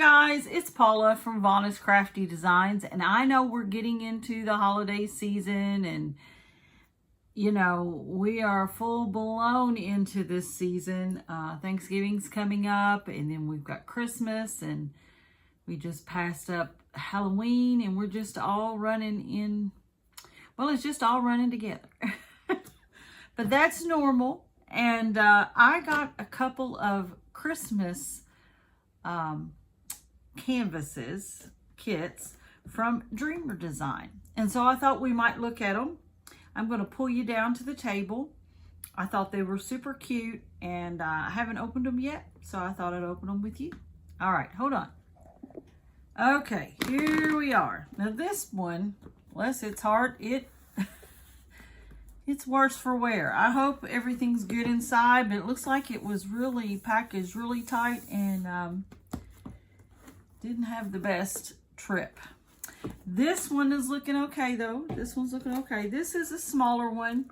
guys, it's Paula from Vonna's Crafty Designs, and I know we're getting into the holiday season, and you know, we are full blown into this season. Thanksgiving's coming up, and then we've got Christmas, and we just passed up Halloween, and we're just all running in, well, it's just all running together. But that's normal. And I got a couple of Christmas canvases, kits from Dreamer Design. And so I thought we might look at them. I'm going to pull you down to the table. I thought they were super cute, and I haven't opened them yet, so I thought I'd open them with you. All right, hold on. Okay, here we are. Now this one, bless its heart, it's worse for wear. I hope everything's good inside, but it looks like it was really packaged really tight and didn't have the best trip. This one is looking okay though. This one's looking okay. This is a smaller one,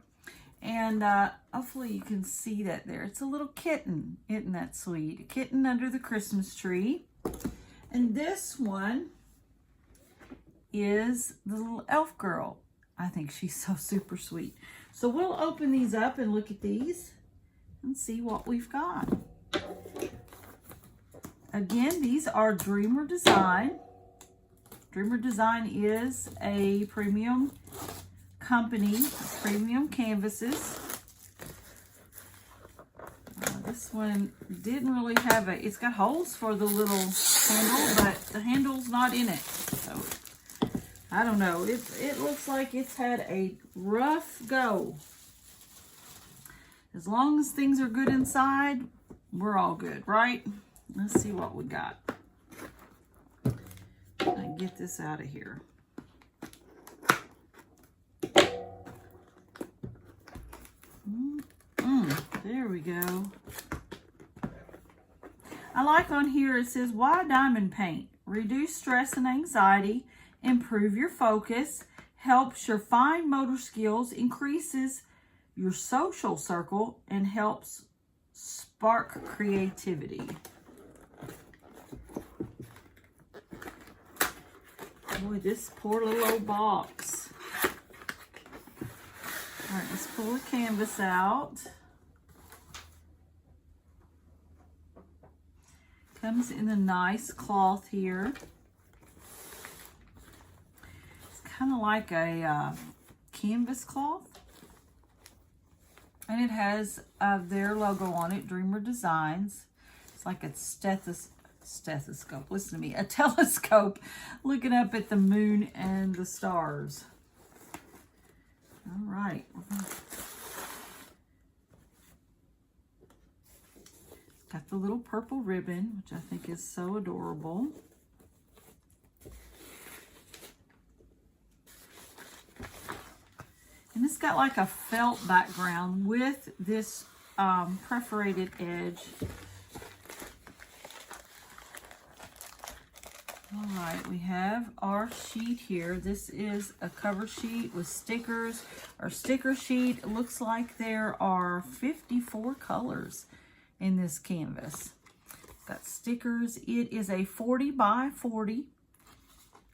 and hopefully you can see that there. It's a little kitten. Isn't that sweet? A kitten under the Christmas tree. And this one is the little elf girl. I think she's so super sweet. So we'll open these up and look at these and see what we've got. Again, these are Dreamer Design. Dreamer Design is a premium company, premium canvases. This one didn't really have it's got holes for the little handle, but the handle's not in it. So I don't know. It looks like it's had a rough go. As long as things are good inside, we're all good, right? Let's see what we got. Get this out of here. There we go. I like on here, it says, why diamond paint? Reduce stress and anxiety, improve your focus, helps your fine motor skills, increases your social circle, and helps spark creativity. Boy, this poor little old box. All right, let's pull the canvas out. Comes in a nice cloth here. It's kind of like a canvas cloth. And it has their logo on it, Dreamer Designs. It's like a stethoscope. Listen to me, a telescope looking up at the moon and the stars. All right. Got the little purple ribbon, which I think is so adorable. And it's got like a felt background with this perforated edge. All right, we have our sheet here. This is a cover sheet with stickers. Our sticker sheet, it looks like there are 54 colors in this canvas. Got stickers. It is a 40 by 40.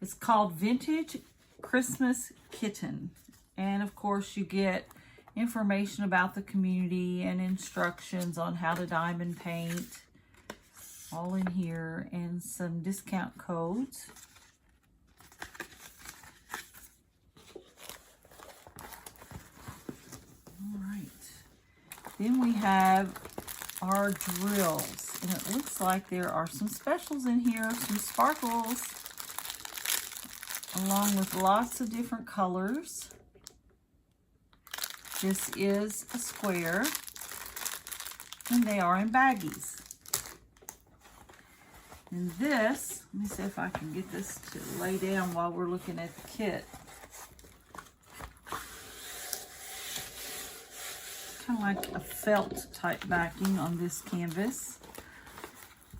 It's called Vintage Christmas Kitten. And of course you get information about the community and instructions on how to diamond paint. All in here, and some discount codes. All right. Then we have our drills, and it looks like there are some specials in here, some sparkles, along with lots of different colors. This is a square, and they are in baggies. And this, let me see if I can get this to lay down while we're looking at the kit. Kind of like a felt type backing on this canvas.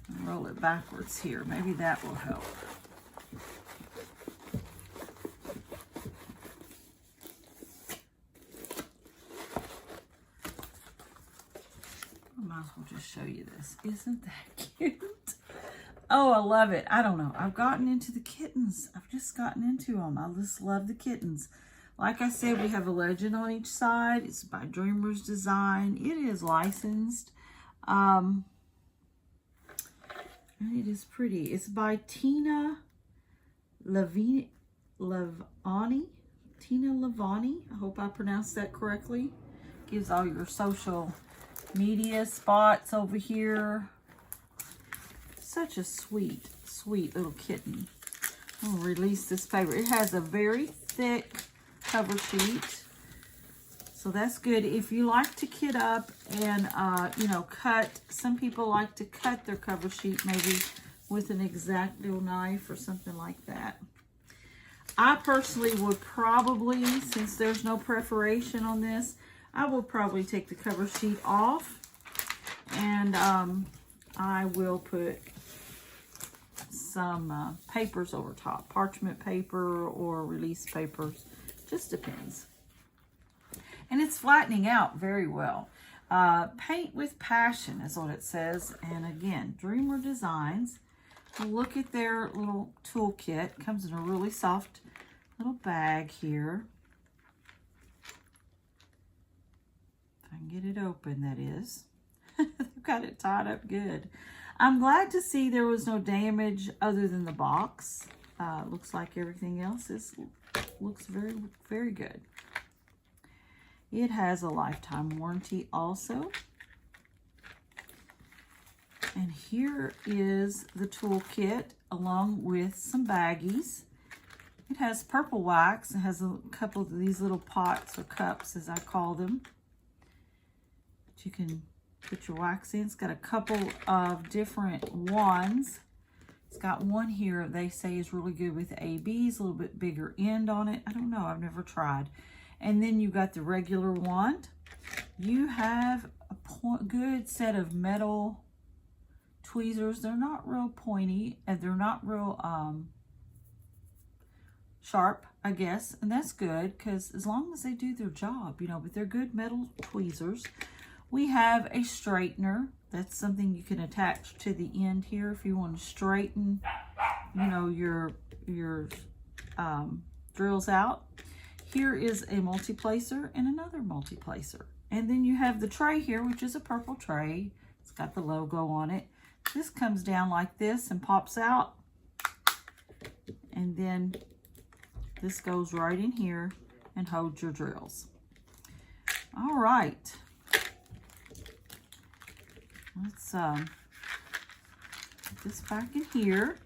I'll roll it backwards here. Maybe that will help. I might as well just show you this. Isn't that cute? Oh, I love it. I don't know. I've gotten into the kittens. I've just gotten into them. I just love the kittens. Like I said, we have a legend on each side. It's by Dreamers Design. It is licensed. And it is pretty. It's by Tina Lavani. Tina Lavani. I hope I pronounced that correctly. Gives all your social media spots over here. Such a sweet, sweet little kitten. I'm gonna release this paper. It has a very thick cover sheet, so that's good. If you like to kit up and you know, cut, some people like to cut their cover sheet maybe with an X-Acto knife or something like that. I personally would probably, since there's no perforation on this, I will probably take the cover sheet off, and I will put some papers over top, parchment paper or release papers, just depends. And it's flattening out very well. Paint with passion is what it says. And again, Dreamer Designs. Look at their little toolkit. Comes in a really soft little bag here. If I can get it open, that is. They've got it tied up good. I'm glad to see there was no damage other than the box. Looks like everything else looks very, very good. It has a lifetime warranty also. And here is the toolkit along with some baggies. It has purple wax. It has a couple of these little pots or cups, as I call them, that you can put your wax in. It's got a couple of different wands. It's got one here they say is really good with ABs, a little bit bigger end on it. I don't know, I've never tried. And then you've got the regular wand. You have a good set of metal tweezers. They're not real pointy and they're not real sharp, I guess. And that's good because as long as they do their job, you know, but they're good metal tweezers. We have a straightener. That's something you can attach to the end here if you want to straighten, you know, your drills out. Here is a multi-placer and another multi-placer. And then you have the tray here, which is a purple tray. It's got the logo on it. This comes down like this and pops out. And then this goes right in here and holds your drills. All right. Let's put this back in here.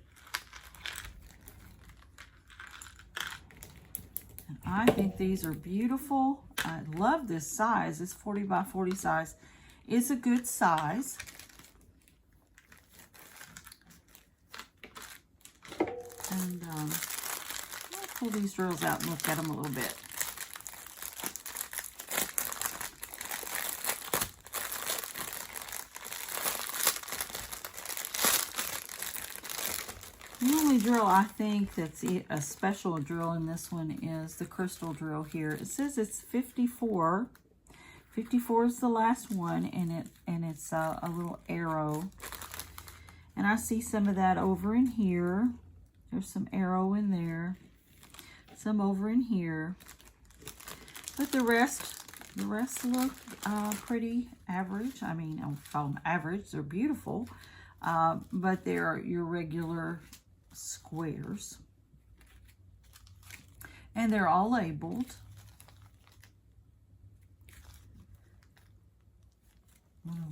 And I think these are beautiful. I love this size. This 40 by 40 size is a good size. And I'll pull these drills out and look at them a little bit. The only drill I think that's a special drill in this one is the crystal drill here. It says it's 54. 54 is the last one, and it's a little arrow. And I see some of that over in here. There's some arrow in there. Some over in here. But the rest look pretty average. I mean, I don't call them average. They're beautiful. But they're your regular squares. And they're all labeled.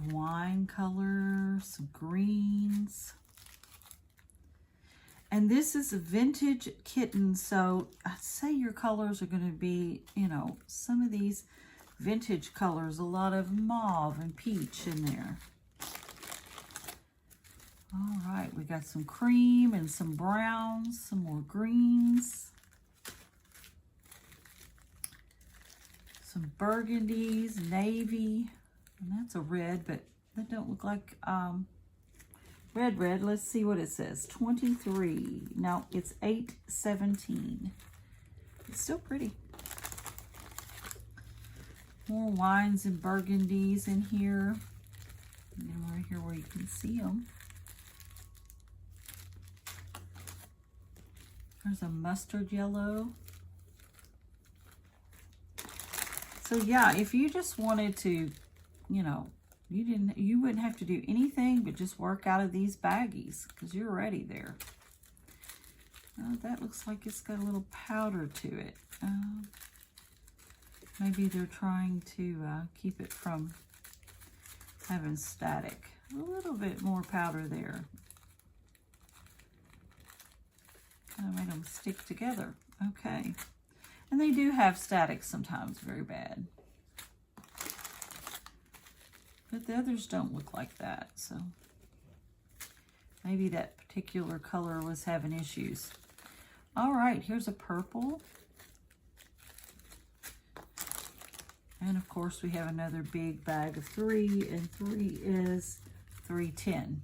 Wine color, some greens. And this is a vintage kitten, so I'd say your colors are going to be, you know, some of these vintage colors, a lot of mauve and peach in there. All right, we got some cream and some browns, some more greens. Some burgundies, navy, and that's a red, but that don't look like red. Let's see what it says. 23. No, it's 817. It's still pretty. More wines and burgundies in here. And then right here where you can see them. There's a mustard yellow. So yeah, if you just wanted to, you know, you wouldn't have to do anything but just work out of these baggies because you're ready there. That looks like it's got a little powder to it. Maybe they're trying to keep it from having static. A little bit more powder there. Kind of made them stick together. Okay. And they do have static sometimes, very bad. But the others don't look like that, so maybe that particular color was having issues. All right, here's a purple. And of course we have another big bag of 3, and 3 is 310,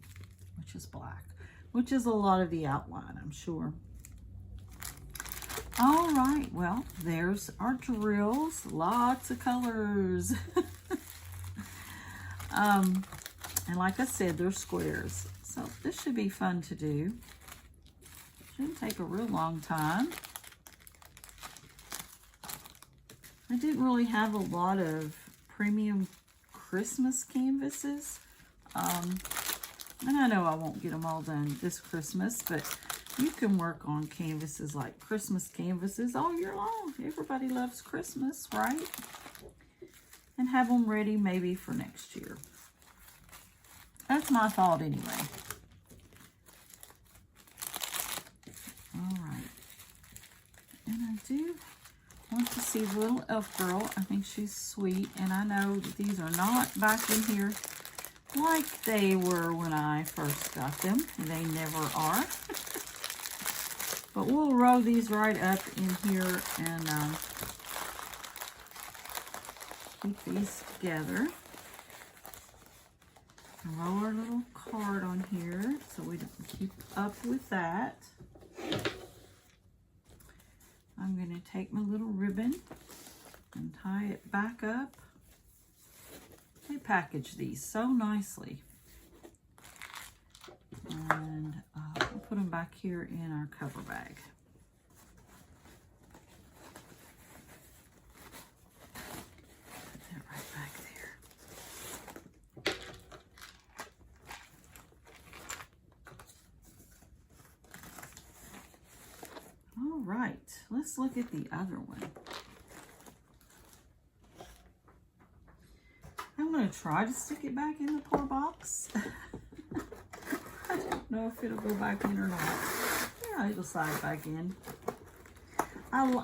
which is black, which is a lot of the outline, I'm sure. All right, well, there's our drills, lots of colors. And like I said, they're squares, so this should be fun to do. Shouldn't take a real long time. I didn't really have a lot of premium Christmas canvases. And I know I won't get them all done this Christmas, but you can work on canvases like Christmas canvases all year long. Everybody loves Christmas, right? And have them ready maybe for next year. That's my thought anyway. All right. And I do want to see the little elf girl. I think she's sweet. And I know that these are not back in here like they were when I first got them. They never are. But we'll roll these right up in here and keep these together. Roll our little card on here so we don't keep up with that. I'm going to take my little ribbon and tie it back up. They package these so nicely. And we'll put them back here in our cover bag. Put that right back there. All right, let's look at the other one. I'm going to try to stick it back in the poor box. I don't know if it'll go back in or not. Yeah, it'll slide back in.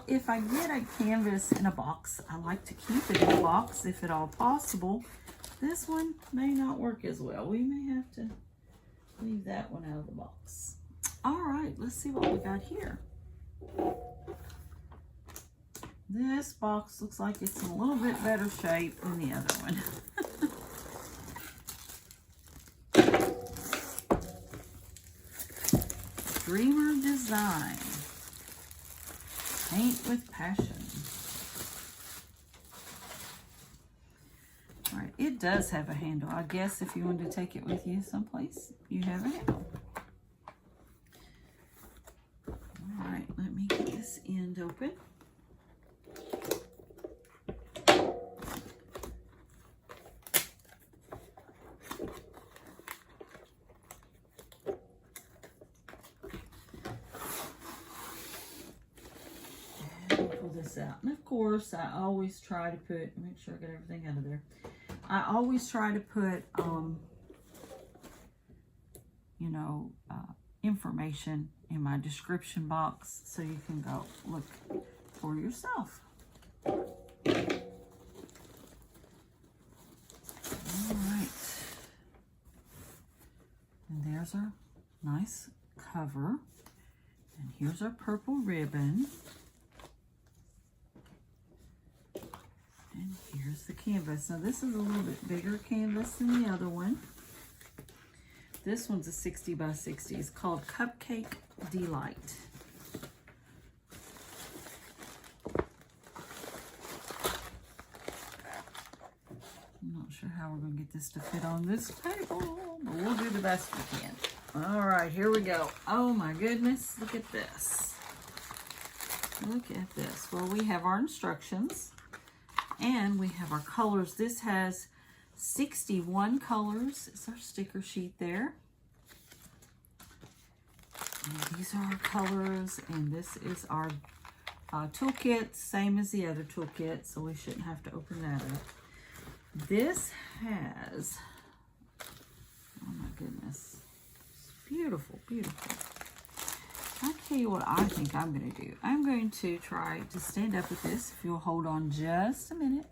If I get a canvas in a box, I like to keep it in a box if at all possible. This one may not work as well. We may have to leave that one out of the box. All right, let's see what we got here. This box looks like it's in a little bit better shape than the other one. Dreamer Design. Paint with Passion. All right, it does have a handle. I guess if you wanted to take it with you someplace, you have a handle. All right, let me get this end open. Out. And of course, I always try to put, make sure I get everything out of there. I always try to put, you know, information in my description box so you can go look for yourself. All right. And there's our nice cover. And here's our purple ribbon. And here's the canvas. Now this is a little bit bigger canvas than the other one. This one's a 60 by 60. It's called Cupcake Delight. I'm not sure how we're going to get this to fit on this table, but we'll do the best we can. All right, here we go. Oh my goodness, look at this. Look at this. Well, we have our instructions and we have our colors. This has 61 colors. It's our sticker sheet there. And these are our colors, and this is our toolkit, same as the other toolkit, so we shouldn't have to open that up. This has, oh my goodness, it's beautiful, beautiful. I'll tell you what I think I'm going to do. I'm going to try to stand up with this, if you'll hold on just a minute.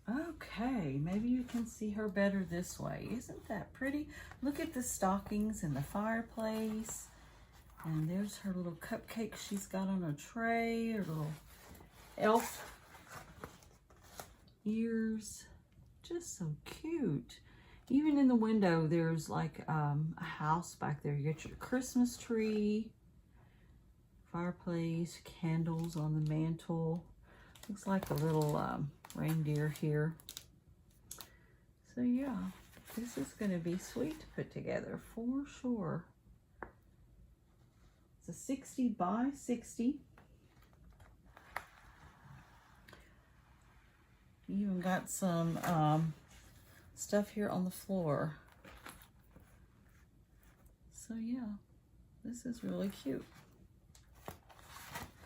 Okay, maybe you can see her better this way. Isn't that pretty? Look at the stockings in the fireplace. And there's her little cupcake she's got on her tray, her little elf ears. Just so cute. Even in the window, there's like a house back there. You get your Christmas tree, fireplace, candles on the mantle. Looks like a little reindeer here. So yeah, this is going to be sweet to put together for sure. It's a 60 by 60. You even got some stuff here on the floor. So yeah, this is really cute.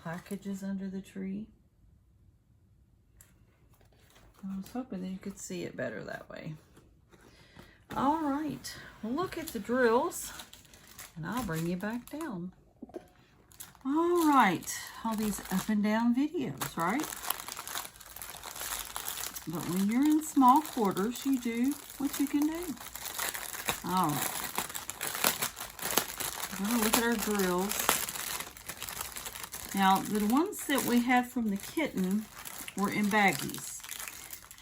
Packages under the tree. I was hoping that you could see it better that way. All right, well, look at the drills, and I'll bring you back down. All right, all these up and down videos, right? But when you're in small quarters, you do what you can do. All right. We're going to look at our drills. Now, the ones that we had from the kitten were in baggies.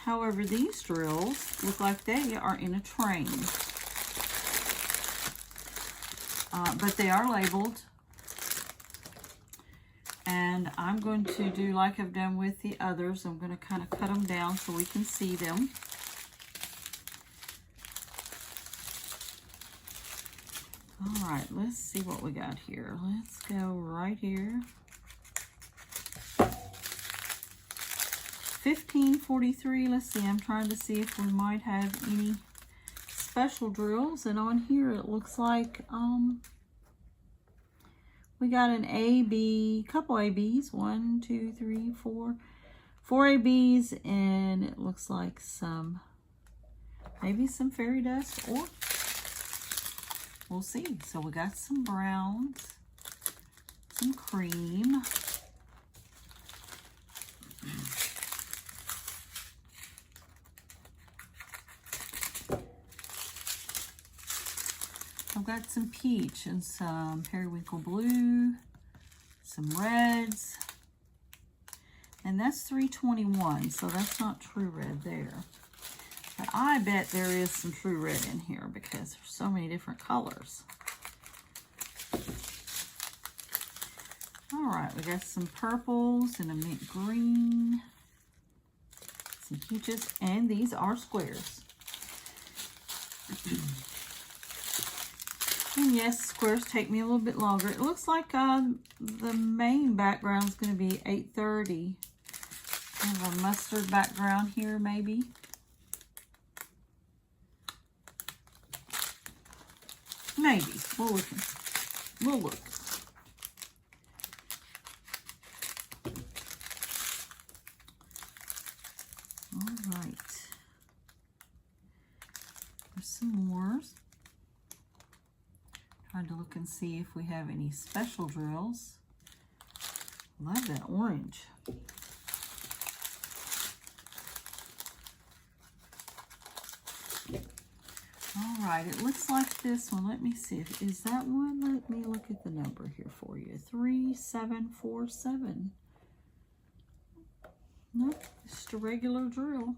However, these drills look like they are in a train. But they are labeled. And I'm going to do like I've done with the others. I'm going to kind of cut them down so we can see them. All right, let's see what we got here. Let's go right here. 1543. Let's see, I'm trying to see if we might have any special drills. And on here it looks like we got an AB, couple ABs, 1, 2, 3, 4, 4 ABs, and it looks like some, maybe some fairy dust, or we'll see. So we got some browns, some cream, I've got some peach and some periwinkle blue, some reds, and that's 321, so that's not true red there. But I bet there is some true red in here because there's so many different colors. All right, we got some purples and a mint green, some peaches, and these are squares. And yes, squares take me a little bit longer. It looks like the main background is going to be 830. Kind of a mustard background here, maybe. Maybe. We'll look. We'll look. All right. There's some more. Trying to look and see if we have any special drills. Love that orange. All right, it looks like this one. Let me see. Is that one? Let me look at the number here for you. 3747. Nope, just a regular drill.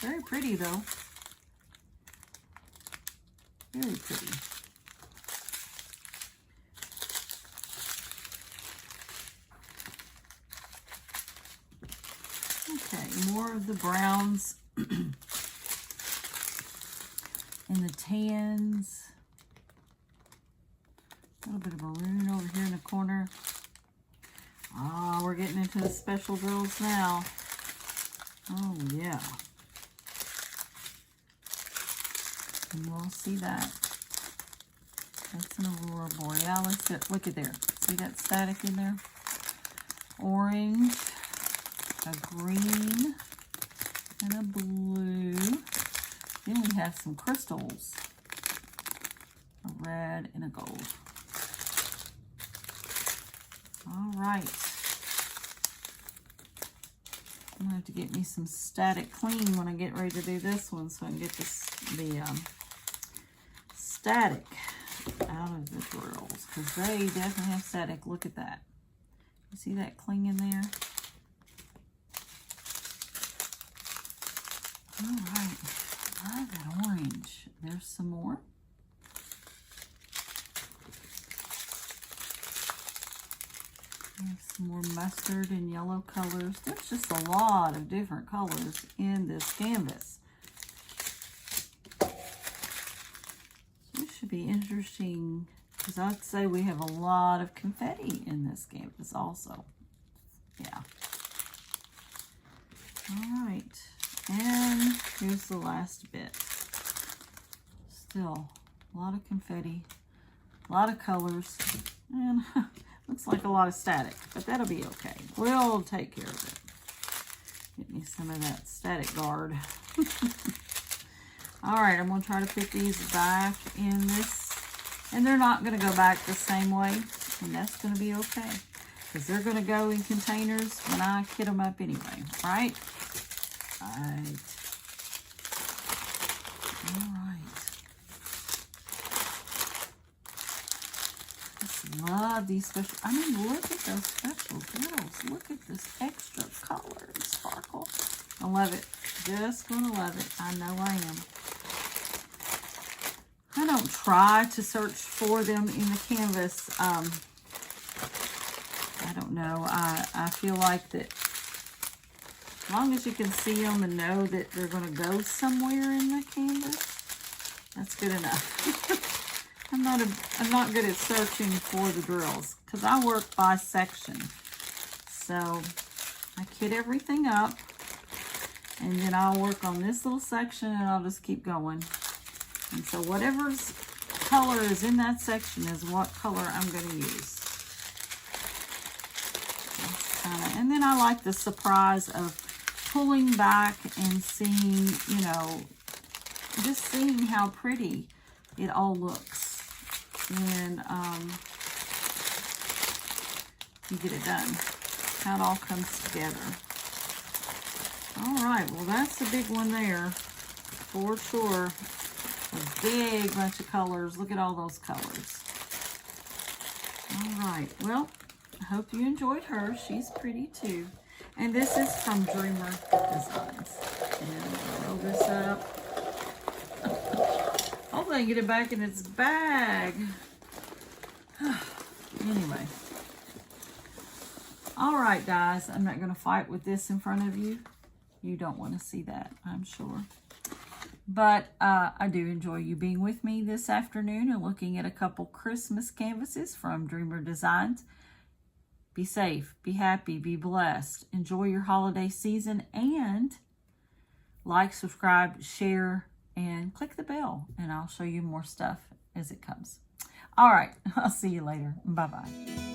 Very pretty though. Very pretty. Okay, more of the browns and the tans. A little bit of maroon over here in the corner. Oh, we're getting into the special drills now. Oh, yeah. And we'll see that. That's an Aurora Borealis. Look at there. See that static in there? Orange, a green, and a blue. Then we have some crystals. A red and a gold. All right. I'm going to have to get me some static clean when I get ready to do this one so I can get the static out of the drills, because they definitely have static. Look at that. You see that cling in there? All right. I love that orange. There's some more. There's some more mustard and yellow colors. There's just a lot of different colors in this canvas. This should be interesting, because I'd say we have a lot of confetti in this canvas also. Yeah. All right. And here's the last bit. Still a lot of confetti, a lot of colors, and looks like a lot of static, but that'll be okay. We'll take care of it. Get me some of that static guard. All right, I'm going to try to put these back in this, and they're not going to go back the same way, and that's going to be okay, because they're going to go in containers when I kit them up anyway, right? All right. All right. Love these special, I mean, look at those special drills. Look at this extra color and sparkle. I love it. Just gonna love it. I know I am. I don't try to search for them in the canvas. I don't know. I feel like that as long as you can see them and know that they're gonna go somewhere in the canvas, that's good enough. I'm not good at searching for the drills, because I work by section. So I kit everything up, and then I'll work on this little section, and I'll just keep going. And so whatever's color is in that section is what color I'm going to use. And then I like the surprise of pulling back and seeing, you know, just seeing how pretty it all looks. And you get it done. How it all comes together. All right, well, that's a big one there for sure. A big bunch of colors. Look at all those colors. All right, well, I hope you enjoyed her. She's pretty too. And this is from Dreamer Designs. And I'll roll this up. Hopefully I can get it back in its bag. Anyway. All right, guys. I'm not going to fight with this in front of you. You don't want to see that, I'm sure. But I do enjoy you being with me this afternoon and looking at a couple Christmas canvases from Dreamer Designs. Be safe, be happy, be blessed. Enjoy your holiday season, and like, subscribe, share, and click the bell, and I'll show you more stuff as it comes. All right, I'll see you later. Bye-bye.